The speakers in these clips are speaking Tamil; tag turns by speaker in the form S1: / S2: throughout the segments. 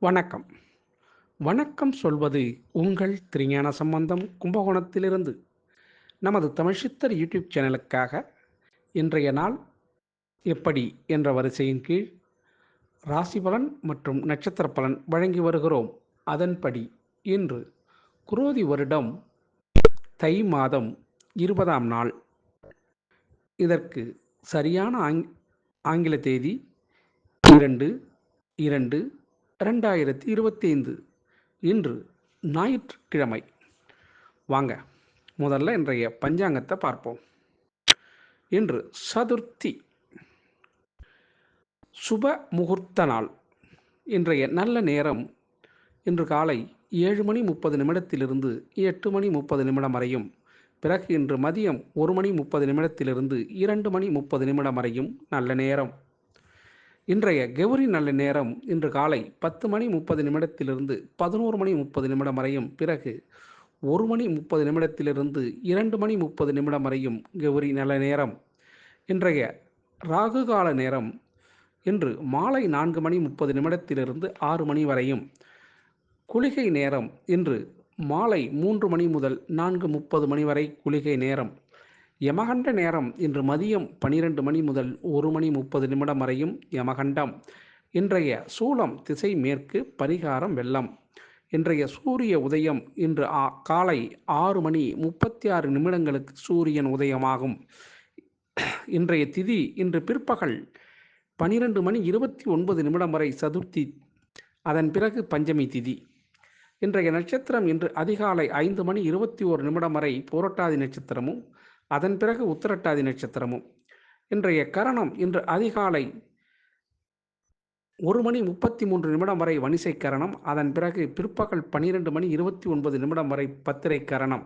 S1: வணக்கம். வணக்கம் சொல்வது உங்கள் திருஞான சம்பந்தம் கும்பகோணத்திலிருந்து. நமது தமிழ்சித்தர் யூடியூப் சேனலுக்காக இன்றைய நாள் எப்படி என்ற வரிசையின் கீழ் ராசி பலன் மற்றும் நட்சத்திர பலன் வழங்கி வருகிறோம். அதன்படி இன்று குரோதி வருடம் தை மாதம் 20ஆம் நாள். இதற்கு சரியான ஆங்கில தேதி 2/2/2025. இன்று ஞாயிற்றுக்கிழமை. வாங்க முதல்ல இன்றைய பஞ்சாங்கத்தை பார்ப்போம். இன்று சதுர்த்தி, சுப முகூர்த்த நாள். இன்றைய நல்ல நேரம் இன்று காலை 7:30 8:30 வரையும், பிறகு இன்று மதியம் 1:30 2:30 வரையும் நல்ல நேரம். இன்றைய கௌரி நல்ல நேரம் இன்று காலை 10:30 11:30 வரையும், பிறகு 1:30 2:30 வரையும் கௌரி நல்ல நேரம். இன்றைய ராகு கால நேரம் இன்று மாலை 4:30 6 வரையும். குளிகை நேரம் இன்று மாலை 3 முதல் 4:30 வரை குளிகை நேரம். யமகண்ட நேரம் இன்று மதியம் 12 முதல் 1:30 வரையும் யமகண்டம். இன்றைய சூலம் திசை மேற்கு, பரிகாரம் வெள்ளம். இன்றைய சூரிய உதயம் இன்று காலை 6:36 சூரியன் உதயமாகும். இன்றைய திதி இன்று பிற்பகல் 12:29 வரை சதுர்த்தி, அதன் பிறகு பஞ்சமி திதி. இன்றைய நட்சத்திரம் இன்று அதிகாலை 5:21 வரை பூரட்டாதி நட்சத்திரமும், அதன் பிறகு உத்திரட்டாதி நட்சத்திரமும். இன்றைய கரணம் இன்று அதிகாலை 1:33 வரை வணிசை கரணம், அதன் பிறகு பிற்பகல் 12:29 வரை பத்திரை கரணம்,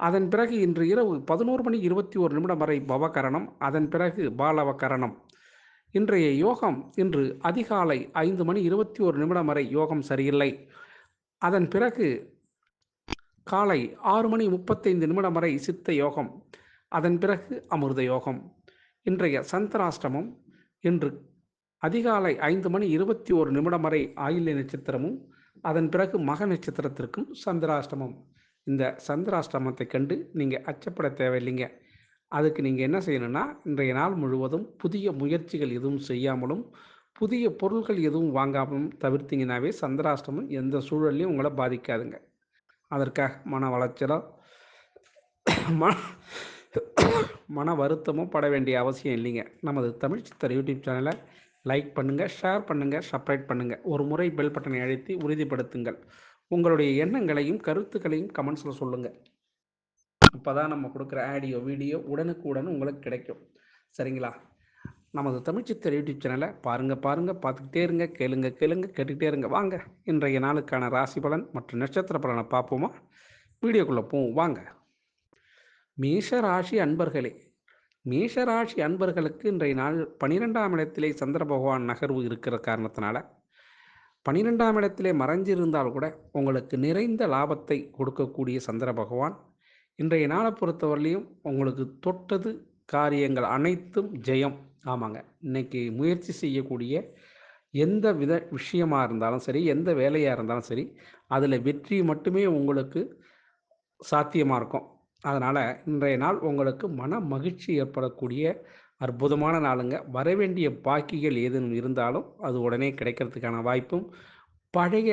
S1: அதன் பிறகு இன்று இரவு 11:21 வரை பவகரணம், அதன் பிறகு பாலவ கரணம். இன்றைய யோகம் இன்று அதிகாலை 5:21 வரை யோகம் சரியில்லை, அதன் பிறகு காலை 6:35 வரை சித்த யோகம், அதன் பிறகு அமிர்த யோகம். இன்றைய சந்திராஷ்டமம் இன்று அதிகாலை 5:21 வரை ஆயில்ய நட்சத்திரமும், அதன் பிறகு மக நட்சத்திரத்திற்கும் சந்திராஷ்டமம். இந்த சந்திராஷ்டமத்தை கண்டு நீங்கள் அச்சப்பட தேவையில்லைங்க. அதுக்கு நீங்கள் என்ன செய்யணும்னா, இன்றைய நாள் முழுவதும் புதிய முயற்சிகள் எதுவும் செய்யாமலும், புதிய பொருட்கள் எதுவும் வாங்காமலும் தவிர்த்திங்கனாவே சந்திராஷ்டமம் எந்த சூழல்லையும் உங்களை பாதிக்காதுங்க. அதற்காக மன வளைச்சலோ மன வருத்தமும் பட வேண்டிய அவசியம் இல்லைங்க. நமது தமிழ் சித்தர் யூடியூப் சேனலை லைக் பண்ணுங்கள், ஷேர் பண்ணுங்கள், சப்ஸ்கிரைப் பண்ணுங்கள். ஒரு முறை பெல் பட்டனை அழுத்தி உறுதிப்படுத்துங்கள். உங்களுடைய எண்ணங்களையும் கருத்துக்களையும் கமெண்ட்ஸில் சொல்லுங்கள். அப்போ தான் நம்ம கொடுக்குற ஆடியோ வீடியோ உடனுக்குடன் உங்களுக்கு கிடைக்கும். சரிங்களா? நமது தமிழ் சித்தர் யூடியூப் சேனலை பாருங்கள், பார்த்துக்கிட்டே இருங்க, கேட்டுக்கிட்டே இருங்க. வாங்க இன்றைய நாளுக்கான ராசி பலன் மற்றும் நட்சத்திர பலனை பார்ப்போமா? வீடியோக்குள்ளே போவோம் வாங்க. மேஷராசி அன்பர்களே, மேஷராசி அன்பர்களுக்கு இன்றைய நாள் 12ஆம் இடத்திலே சந்திர பகவான் நகர்வு இருக்கிற காரணத்தினால 12ஆம் இடத்திலே மறைஞ்சிருந்தால் கூட உங்களுக்கு நிறைந்த லாபத்தை கொடுக்கக்கூடிய சந்திர பகவான் இன்றைய நாளை பொறுத்தவரையிலையும் உங்களுக்கு தொட்டது காரியங்கள் அனைத்தும் ஜெயம். ஆமாங்க, இன்னைக்கு முயற்சி செய்யக்கூடிய எந்த வித விஷயமாக இருந்தாலும் சரி, எந்த வேலையாக இருந்தாலும் சரி, அதில் வெற்றி மட்டுமே உங்களுக்கு சாத்தியமாக இருக்கும். அதனால் இன்றைய நாள் உங்களுக்கு மன மகிழ்ச்சி ஏற்படக்கூடிய அற்புதமான நாளுங்க. வரவேண்டிய பாக்கிகள் ஏதேனும் இருந்தாலும் அது உடனே கிடைக்கிறதுக்கான வாய்ப்பும், பழைய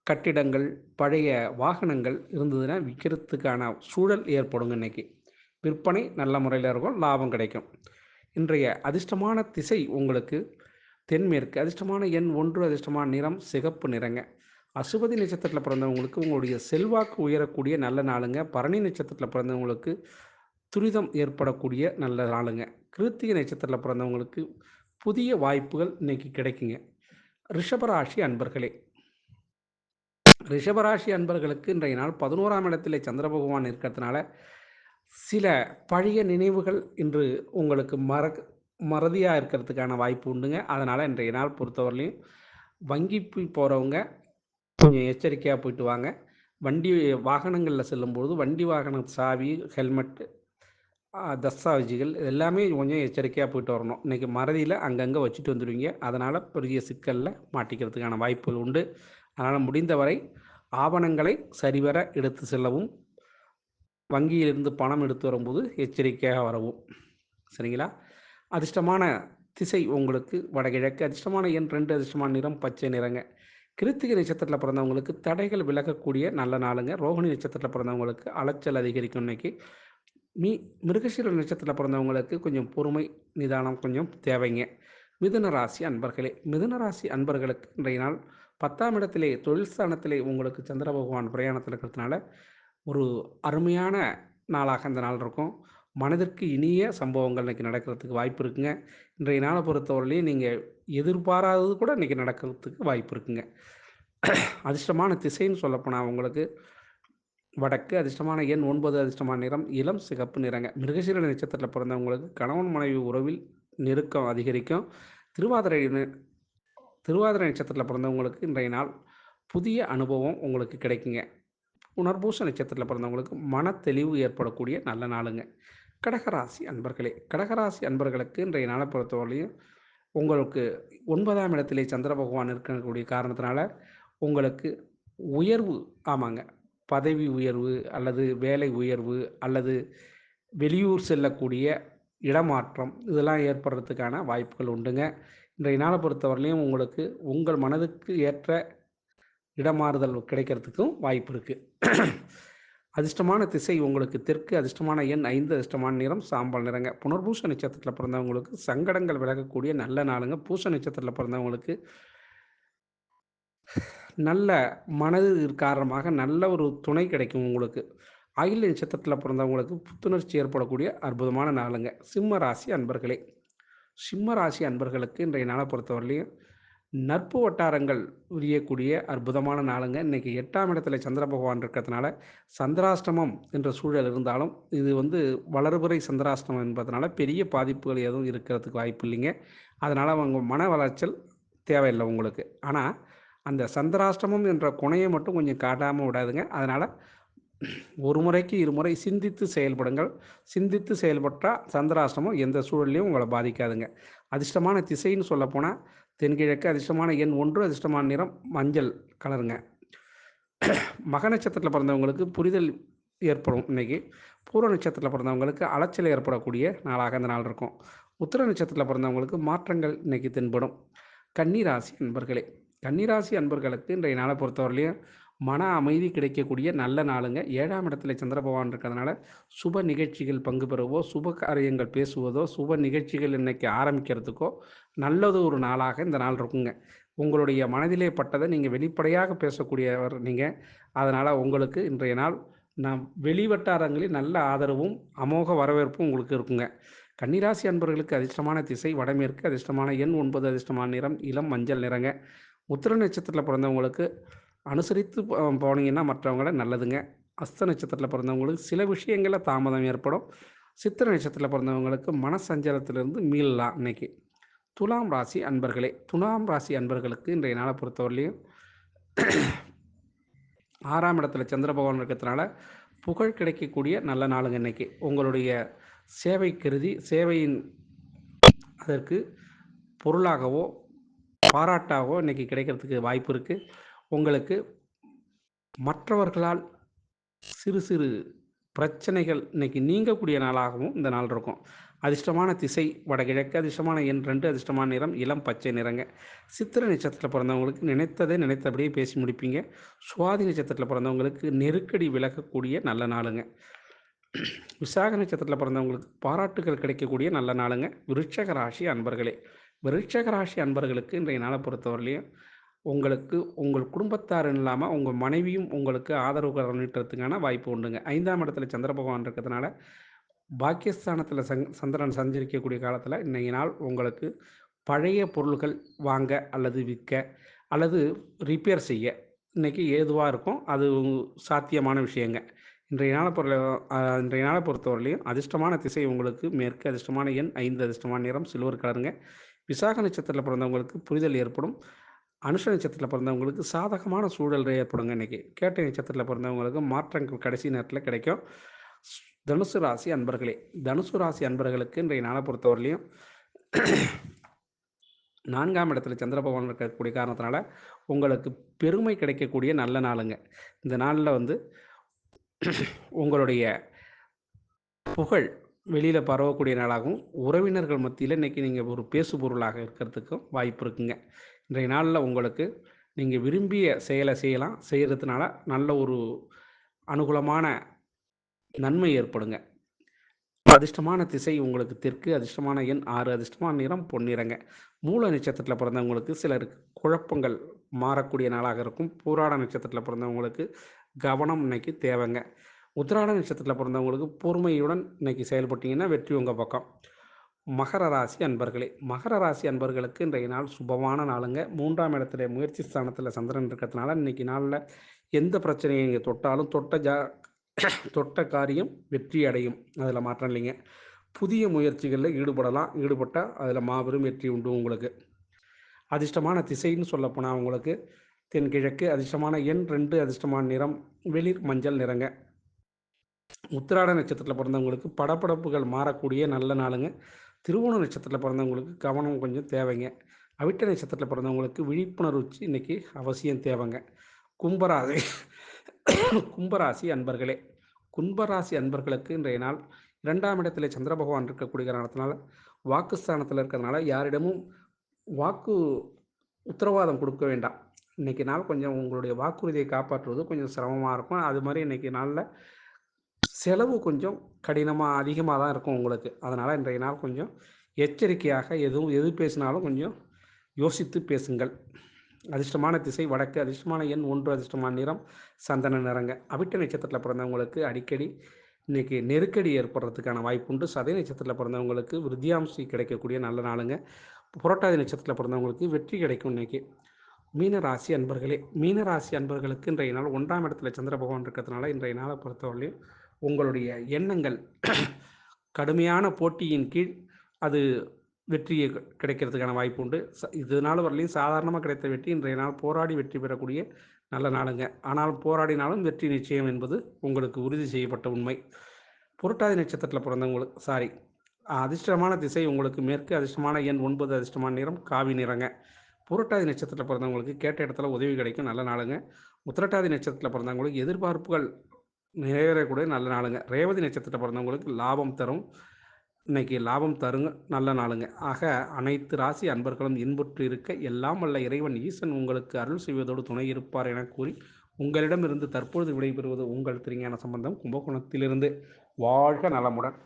S1: கட்டிடங்கள், பழைய வாகனங்கள் இருந்ததுன்னா விற்கிறதுக்கான சூழல் ஏற்படுங்க. இன்றைக்கி விற்பனை நல்ல முறையில் இருக்கும், லாபம் கிடைக்கும். இன்றைய அதிர்ஷ்டமான திசை உங்களுக்கு தென்மேற்கு, அதிர்ஷ்டமான எண் 1, அதிர்ஷ்டமான நிறம் சிகப்பு நிறங்க. அசுபதி நட்சத்திரத்தில் பிறந்தவங்களுக்கு உங்களுடைய செல்வாக்கு உயரக்கூடிய நல்ல நாளுங்க. பரணி நட்சத்திரத்தில் பிறந்தவங்களுக்கு துரிதம் ஏற்படக்கூடிய நல்ல நாளுங்க. கிருத்திகை நட்சத்திரத்தில் பிறந்தவங்களுக்கு புதிய வாய்ப்புகள் இன்னைக்கு கிடைக்குங்க. ரிஷபராசி அன்பர்களே, ரிஷபராசி அன்பர்களுக்கு இன்றைய நாள் 11ஆம் இடத்திலே சந்திர பகவான் இருக்கிறதுனால சில பழைய நினைவுகள் இன்று உங்களுக்கு மறதியாக இருக்கிறதுக்கான வாய்ப்பு உண்டுங்க. அதனால் இன்றைய நாள் பொறுத்தவரையிலையும் வங்கி போகிறவங்க கொஞ்சம் எச்சரிக்கையாக போயிட்டு வாங்க. வண்டி வாகனங்களில் செல்லும்போது வண்டி வாகன சாவி, ஹெல்மெட்டு தஸ்தாவேஜுகள் எல்லாமே கொஞ்சம் எச்சரிக்கையா போயிட்டு வரணும். இன்னைக்கு மறதியில அங்கங்க வச்சுட்டு வந்துருவீங்க. அதனால பெரிய சிக்கல்ல மாட்டிக்கிறதுக்கான வாய்ப்புகள் உண்டு. அதனால முடிந்தவரை ஆவணங்களை சரிவர எடுத்து செல்லவும், வங்கியிலிருந்து பணம் எடுத்து வரும்போது எச்சரிக்கையாக வரவும். சரிங்களா? அதிர்ஷ்டமான திசை உங்களுக்கு வடகிழக்கு. அதிர்ஷ்டமான எண் 2, அதிர்ஷ்டமான நிறம் பச்சை நிறங்க. கிருத்திகை நட்சத்திரத்தில பிறந்தவங்களுக்கு தடைகள் விலகக்கூடிய நல்ல நாளுங்க. ரோகிணி நட்சத்திரத்தில பிறந்தவங்களுக்கு அலைச்சல் அதிகரிக்கும் இன்னைக்கு. மீ மிருகசீர நட்சத்திரத்தில பிறந்தவங்களுக்கு கொஞ்சம் பொறுமை, நிதானம் கொஞ்சம் தேவைங்க. மிதுன ராசி அன்பர்களே, மிதுன ராசி அன்பர்களுக்கு இன்றைய நாள் 10ஆம் இடத்திலே தொழில் ஸ்தானத்திலே உங்களுக்கு சந்திர பகவான் பிரயாணத்தில இருக்கிறதுனால, ஒரு அருமையான நாளாக இந்த நாள் இருக்கும். மனதிற்கு இனிய சம்பவங்கள் இன்னைக்கு நடக்கிறதுக்கு வாய்ப்பு இருக்குங்க. இன்றைய நாள பொறுத்தவரையிலயும் நீங்க எதிர்பாராதது கூட இன்னைக்கு நடக்கிறதுக்கு வாய்ப்பு இருக்குங்க. அதிர்ஷ்டமான திசைன்னு சொல்லப்போனா உங்களுக்கு வடக்கு. அதிர்ஷ்டமான எண் 9, அதிர்ஷ்டமான நிறம் இளம் சிகப்பு நிறங்க. மிருகசீர நட்சத்திரத்தில பிறந்தவங்களுக்கு கணவன் மனைவி உறவில் நெருக்கம் அதிகரிக்கும். திருவாதிரை திருவாதிரை நட்சத்திரத்தில பிறந்தவங்களுக்கு இன்றைய நாள் புதிய அனுபவம் உங்களுக்கு கிடைக்குங்க. புனர்பூச நட்சத்திரத்தில பிறந்தவங்களுக்கு மனத்தெளிவு ஏற்படக்கூடிய நல்ல நாளுங்க. கடகராசி அன்பர்களே, கடகராசி அன்பர்களுக்கு இன்றைய நாளை பொறுத்தவரையிலும் உங்களுக்கு 9ஆம் இடத்திலே சந்திர பகவான் இருக்கக்கூடிய காரணத்தினால, உங்களுக்கு உயர்வு ஆமாங்க. பதவி உயர்வு அல்லது வேலை உயர்வு அல்லது வெளியூர் செல்லக்கூடிய இடமாற்றம் இதெல்லாம் ஏற்படுறதுக்கான வாய்ப்புகள் உண்டுங்க. இன்றைய நாளை பொறுத்தவரையிலும் உங்களுக்கு உங்கள் மனதுக்கு ஏற்ற இடமாறுதல் கிடைக்கிறதுக்கும் வாய்ப்பு இருக்கு. அதிர்ஷ்டமான திசை உங்களுக்கு தெற்கு. அதிர்ஷ்டமான எண் 5, அதிர்ஷ்டமான நிறம் சாம்பல் நிறங்க. புனர்பூச நட்சத்திரத்தில பிறந்தவங்களுக்கு சங்கடங்கள் விலகக்கூடிய நல்ல நாளுங்க. பூச நட்சத்திரத்தில பிறந்தவங்களுக்கு நல்ல மனது காரணமாக நல்ல ஒரு துணை கிடைக்கும் உங்களுக்கு. ஆயில்ய நட்சத்திரத்தில பிறந்தவங்களுக்கு புத்துணர்ச்சி ஏற்படக்கூடிய அற்புதமான நாளுங்க. சிம்ம ராசி அன்பர்களே, சிம்ம ராசி அன்பர்களுக்கு இன்றைய நாளை பொறுத்தவரையிலும் நட்பு வட்டாரங்கள் விரியக்கூடிய அற்புதமான நாளுங்க. இன்னைக்கு 8ஆம் இடத்துல சந்திர பகவான் இருக்கிறதுனால, சந்திராஷ்டமம் என்ற சூழல் இருந்தாலும், இது வளர்பிறை சந்திராஷ்டமம் என்பதனால பெரிய பாதிப்புகள் எதுவும் இருக்கிறதுக்கு வாய்ப்பு இல்லைங்க. அதனால உங்க மன உளைச்சல் தேவையில்ல உங்களுக்கு. ஆனா, அந்த சந்திராஷ்டமம் என்ற கொனைய மட்டும் கொஞ்சம் காட்டாம விடாதுங்க. அதனால ஒரு முறைக்கு இருமுறை சிந்தித்து செயல்படுங்கள். சிந்தித்து செயல்பட்டா சந்திராஷ்டமம் எந்த சூழல்லயும் உங்கள பாதிக்காதுங்க. அதிர்ஷ்டமான திசைன்னு சொல்லப்போனா தென்கிழக்கு. அதிர்ஷ்டமான எண் 1, அதிர்ஷ்டமான நிறம் மஞ்சள் கலருங்க. மக நட்சத்திரத்தில பிறந்தவங்களுக்கு புரிதல் ஏற்படும் இன்னைக்கு. பூர நட்சத்திரத்தில பிறந்தவங்களுக்கு அலைச்சல் ஏற்படக்கூடிய நாளாக இந்த நாள் இருக்கும். உத்திர நட்சத்திரத்தில பிறந்தவங்களுக்கு மாற்றங்கள் இன்னைக்கு தென்படும். கன்னிராசி அன்பர்களே, கன்னிராசி அன்பர்களுக்கு இன்றைய நாளை பொறுத்தவரையிலும் மன அமைதி கிடைக்கக்கூடிய நல்ல நாளுங்க. 7ஆம் இடத்துல சந்திர பகவான் இருக்கிறதுனால, சுப நிகழ்ச்சிகள் பங்கு பெறவோ, சுப காரியங்கள் பேசுவதோ, சுப நிகழ்ச்சிகள் இன்னைக்கு ஆரம்பிக்கிறதுக்கோ, நல்லது ஒரு நாளாக இந்த நாள் இருக்குங்க. உங்களுடைய மனதிலே பட்டதை நீங்க வெளிப்படையாக பேசக்கூடியவர் நீங்க. அதனால உங்களுக்கு இன்றைய நாள் வெளி வட்டாரங்களில் நல்ல ஆதரவும், அமோக வரவேற்பும் உங்களுக்கு இருக்குங்க. கன்னிராசி அன்பர்களுக்கு அதிர்ஷ்டமான திசை வடமேற்கு. அதிர்ஷ்டமான எண் 9, அதிர்ஷ்டமான நிறம் இளம் மஞ்சள் நிறங்க. உத்திர நட்சத்திரத்தில பிறந்தவங்களுக்கு அனுசரித்து போனீங்கன்னா மற்றவங்கள நல்லதுங்க. அஸ்த நட்சத்திரத்தில பிறந்தவங்களுக்கு சில விஷயங்கள்ல தாமதம் ஏற்படும். சித்திரை நட்சத்திரத்தில பிறந்தவங்களுக்கு மனசஞ்சலத்திலிருந்து மீளலாம் இன்னைக்கு. துலாம் ராசி அன்பர்களே, துலாம் ராசி அன்பர்களுக்கு இன்றைய நாளை பொறுத்தவரையிலும் 6ஆம் இடத்துல சந்திர பகவான் இருக்கிறதுனால, புகழ் கிடைக்கக்கூடிய நல்ல நாளுங்க இன்னைக்கு. உங்களுடைய சேவை கருதி சேவையின் அதற்கு பொருளாகவோ, பாராட்டாகவோ இன்னைக்கு கிடைக்கிறதுக்கு வாய்ப்பு இருக்கு. உங்களுக்கு மற்றவர்களால் சிறு சிறு பிரச்சனைகள் இன்னைக்கு நீங்கக்கூடிய நாளாகவும் இந்த நாள் இருக்கும். அதிர்ஷ்டமான திசை வடகிழக்கு. அதிர்ஷ்டமான எண் 2, அதிர்ஷ்டமான நிறம் இளம் பச்சை நிறங்க. சித்திரை நட்சத்திரத்தில பிறந்தவங்களுக்கு நினைத்ததை நினைத்தபடியே பேசி முடிப்பீங்க. சுவாதி நட்சத்திரத்தில பிறந்தவங்களுக்கு நெருக்கடி விலகக்கூடிய நல்ல நாளுங்க. விசாக நட்சத்திரத்தில பிறந்தவங்களுக்கு பாராட்டுகள் கிடைக்கக்கூடிய நல்ல நாளுங்க. விருட்சக ராசி அன்பர்களே, விருட்சக ராசி அன்பர்களுக்கு இன்றைய நாளை பொறுத்தவரையிலும் உங்களுக்கு உங்கள் குடும்பத்தாருன்னு இல்லாம, உங்க மனைவியும் உங்களுக்கு ஆதரவு நீட்டுறதுக்கான வாய்ப்பு உண்டுங்க. 5ஆம் இடத்துல சந்திர பகவான் இருக்கிறதுனால, பாக்கியஸ்தானத்தில சந்திரன் சஞ்சரிக்கக்கூடிய காலத்தில, இன்னைய நாள் உங்களுக்கு பழைய பொருள்கள் வாங்க அல்லது விற்க அல்லது ரிப்பேர் செய்ய இன்னைக்கு ஏதுவா இருக்கும். அது சாத்தியமான விஷயங்க. இன்றைய நாளை பொறுத்தவரையிலும் அதிர்ஷ்டமான திசை உங்களுக்கு மேற்கு. அதிர்ஷ்டமான எண் 5, அதிர்ஷ்டமான நிறம் சில்வர் கலருங்க. விசாக நட்சத்திரத்தில பிறந்தவங்களுக்கு புரிதல் ஏற்படும். அனுஷ நட்சத்திரத்தில பிறந்தவங்களுக்கு சாதகமான சூழல் ஏற்படுங்க இன்னைக்கு. கேட்டை நட்சத்திரத்தில பிறந்தவங்களுக்கு மாற்றங்கள் கடைசி நேரத்தில கிடைக்கும். தனுசு ராசி அன்பர்களே, தனுசு ராசி அன்பர்களுக்கு இன்றைய நாளை பொறுத்தவரையிலையும் 4ஆம் இடத்துல சந்திர பகவான் இருக்கக்கூடிய காரணத்தினால, உங்களுக்கு பெருமை கிடைக்கக்கூடிய நல்ல நாளுங்க. இந்த நாள்ல வந்து உங்களுடைய புகழ் வெளியில பரவக்கூடிய நாளாகவும், உறவினர்கள் மத்தியில இன்னைக்கு நீங்க ஒரு பேசுபொருளாக இருக்கிறதுக்கும் வாய்ப்பு இருக்குங்க. இன்றைய நாள்ல உங்களுக்கு நீங்க விரும்பிய செயலை செய்யலாம். செய்றதுனால நல்ல ஒரு அனுகூலமான நன்மை ஏற்படுங்க. அதிர்ஷ்டமான திசை உங்களுக்கு தெற்கு, அதிர்ஷ்டமான எண் 6, அதிர்ஷ்டமான நிறம் பொன்னிறங்க. மூல நட்சத்திரத்தில பிறந்தவங்களுக்கு சிலருக்கு குழப்பங்கள் மாறக்கூடிய நாளாக இருக்கும். பூராட நட்சத்திரத்தில பிறந்தவங்களுக்கு கவனம் இன்னைக்கு தேவைங்க. உத்திராட நட்சத்திரத்தில பிறந்தவங்களுக்கு பொறுமையுடன் இன்னைக்கு செயல்பட்டீங்கன்னா வெற்றி உங்க பக்கம். மகர ராசி அன்பர்களே, மகர ராசி அன்பர்களுக்கு இன்றைய நாள் சுபமான நாளுங்க. 3ஆம் இடத்துல முயற்சி ஸ்தானத்தில சந்திரன் இருக்கிறதுனால, இன்னைக்கு நாள்ல எந்த பிரச்சனையை நீங்க தொட்டாலும் தொட்ட காரியம் வெற்றி அடையும். அதில மாற்றம் இல்லைங்க. புதிய முயற்சிகள்ல ஈடுபடலாம். ஈடுபட்டா அதில மாபெரும் வெற்றி உண்டு உங்களுக்கு. அதிர்ஷ்டமான திசைன்னு சொல்லப்போனா உங்களுக்கு தென்கிழக்கு, அதிர்ஷ்டமான எண் 2, அதிர்ஷ்டமான நிறம் வெளிர் மஞ்சள் நிறங்க. உத்திராட நட்சத்திரத்தில பிறந்தவங்களுக்கு படபடப்புகள் மாறக்கூடிய நல்ல நாளுங்க. திருவோண நட்சத்திரத்தில பிறந்தவங்களுக்கு கவனம் கொஞ்சம் தேவைங்க. அவிட்ட நட்சத்திரத்தில பிறந்தவங்களுக்கு விழிப்புணர்வு இன்னைக்கு அவசியம் தேவைங்க. கும்பராசி கும்பராசி அன்பர்களே, கும்பராசி அன்பர்களுக்கு இன்றைய நாள் 2ஆம் இடத்திலே சந்திர பகவான் இருக்கக்கூடிய காரணத்தினால, வாக்குஸ்தானத்தில இருக்கிறதுனால யாரிடமும் வாக்கு உத்தரவாதம் கொடுக்க வேண்டாம். இன்னைக்கு நாள் கொஞ்சம் உங்களுடைய வாக்குறுதியை காப்பாற்றுவது கொஞ்சம் சிரமமா இருக்கும். அது மாரி இன்னைக்கு நாள்ல செலவு கொஞ்சம் அதிகமா தான் இருக்கும் உங்களுக்கு. அதனால இன்றைய நாள் கொஞ்சம் எச்சரிக்கையாக எது பேசினாலும் கொஞ்சம் யோசித்து பேசுங்கள். அதிர்ஷ்டமான திசை வடக்கு, அதிர்ஷ்டமான எண் 1, அதிர்ஷ்டமான நிறம் சந்தன நிறங்க. அவிட்ட நட்சத்திரத்தில பிறந்தவங்களுக்கு அடிக்கடி இன்னைக்கு நெருக்கடி ஏற்படுறதுக்கான வாய்ப்புண்டு. சதய நட்சத்திரத்தில பிறந்தவங்களுக்கு விருத்தியாம்சி கிடைக்கக்கூடிய நல்ல நாளுங்க. புரட்டாதி நட்சத்திரத்தில பிறந்தவங்களுக்கு வெற்றி கிடைக்கும் இன்னைக்கு. மீனராசி அன்பர்களே, மீனராசி அன்பர்களுக்கு இன்றைய நாள் 1ஆம் இடத்துல சந்திர பகவான் இருக்கிறதுனால, இன்றைய நாளை பொறுத்தவரையிலும் உங்களுடைய எண்ணங்கள் கடுமையான போட்டியின் கீழ் அது வெற்றியை கிடைக்கிறதுக்கான வாய்ப்பு உண்டு. இது நாள் வரலையும் சாதாரணமா கிடைத்த வெற்றி இன்றைய நாள் போராடி வெற்றி பெறக்கூடிய நல்ல நாளுங்க. ஆனால் போராடினாலும் வெற்றி நிச்சயம் என்பது உங்களுக்கு உறுதி செய்யப்பட்ட உண்மை. புரட்டாதி நட்சத்திரத்தில பிறந்தவங்களுக்கு அதிர்ஷ்டமான திசை உங்களுக்கு மேற்கு, அதிர்ஷ்டமான எண் 9, அதிர்ஷ்டமான நிறம் காவி நிறங்க. புரட்டாதி நட்சத்திரத்தில பிறந்தவங்களுக்கு கேட்ட இடத்துல உதவி கிடைக்கும் நல்ல நாளுங்க. உத்திரட்டாதி நட்சத்திரத்தில பிறந்தவங்களுக்கு எதிர்பார்ப்புகள் நிறைவேறக்கூடிய நல்ல நாளுங்க. ரேவதி நட்சத்திரத்தில பிறந்தவங்களுக்கு லாபம் தரும். இன்னைக்கு லாபம் தருங்க நல்ல நாளுங்க. ஆக அனைத்து ராசி அன்பர்களும் இன்புற்று இருக்க எல்லாம் வல்ல இறைவன் ஈசன் உங்களுக்கு அருள் செய்வதோடு துணை இருப்பார் என கூறி உங்களிடமிருந்து தற்பொழுது விடைபெறுவது உங்கள் திருஞான சம்பந்தம் கும்பகோணத்திலிருந்து. வாழ்க நலமுடன்.